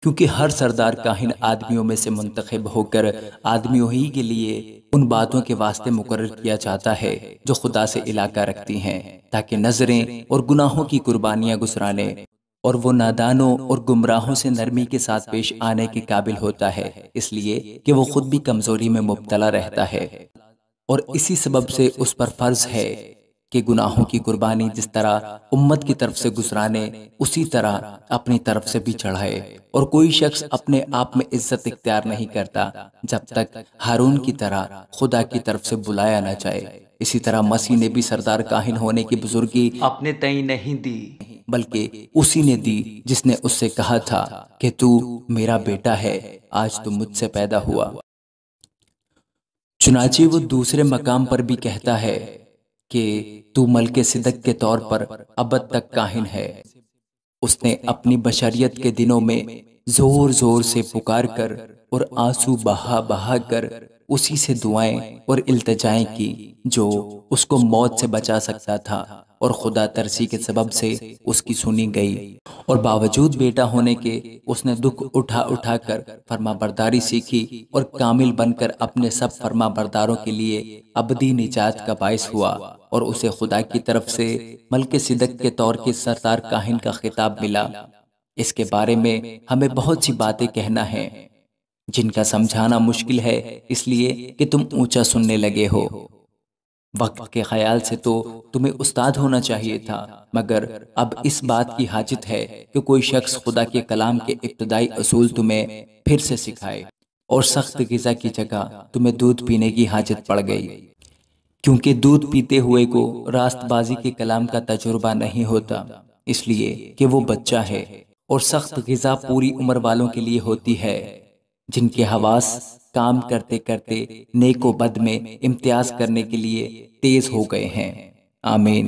کیونکہ ہر سردار کاہن آدمیوں میں سے منتخب ہو کر آدمیوں ہی کے لیے ان باتوں کے واسطے مقرر کیا جاتا ہے جو خدا سے علاقہ رکھتی ہیں، تاکہ نظریں اور گناہوں کی قربانیاں گزرانے، اور وہ نادانوں اور گمراہوں سے نرمی کے ساتھ پیش آنے کے قابل ہوتا ہے، اس لیے کہ وہ خود بھی کمزوری میں مبتلا رہتا ہے، اور اسی سبب سے اس پر فرض ہے کہ گناہوں کی قربانی جس طرح امت کی طرف سے گزرانے، اسی طرح اپنی طرف سے بھی چڑھائے، اور کوئی شخص اپنے آپ میں عزت اختیار نہیں کرتا جب تک ہارون کی طرح خدا کی طرف سے بلایا نہ جائے۔ اسی طرح مسیح نے بھی سردار کاہن ہونے کی بزرگی اپنے تئیں نہیں دی، بلکہ اسی نے دی جس نے اس سے کہا تھا کہ تو میرا بیٹا ہے، آج تو مجھ سے پیدا ہوا۔ چنانچہ وہ دوسرے مقام پر بھی کہتا ہے کہ تو ملک صدق کے طور پر ابد تک کاہن ہے۔ اس نے اپنی بشریت کے دنوں میں زور زور سے پکار کر اور آنسو بہا بہا کر اسی سے دعائیں اور التجائیں کی جو اس کو موت سے بچا سکتا تھا، اور خدا ترسی کے سبب سے اس کی سنی گئی، اور باوجود بیٹا ہونے کے اس نے دکھ اٹھا اٹھا کر فرما برداری سیکھی، اور کامل بن کر اپنے سب فرما برداروں کے لیے ابدی نجات کا باعث ہوا، اور اسے خدا کی طرف سے ملک صدق کے طور کے سردار کاہن کا خطاب ملا۔ اس کے بارے میں ہمیں بہت سی باتیں کہنا ہے جن کا سمجھانا مشکل ہے، اس لیے کہ تم اونچا سننے لگے ہو۔ وقت کے خیال سے تو تمہیں استاد ہونا چاہیے تھا، مگر اب اس بات کی حاجت ہے کہ کوئی شخص خدا کے کلام کے ابتدائی اصول تمہیں پھر سے سکھائے، اور سخت غذا کی جگہ تمہیں دودھ پینے کی حاجت پڑ گئی، کیونکہ دودھ پیتے ہوئے کو راست بازی کے کلام کا تجربہ نہیں ہوتا، اس لیے کہ وہ بچہ ہے، اور سخت غذا پوری عمر والوں کے لیے ہوتی ہے جن کے حواس کام کرتے کرتے نیک و بد میں امتیاز کرنے کے لیے تیز ہو گئے ہیں۔ آمین۔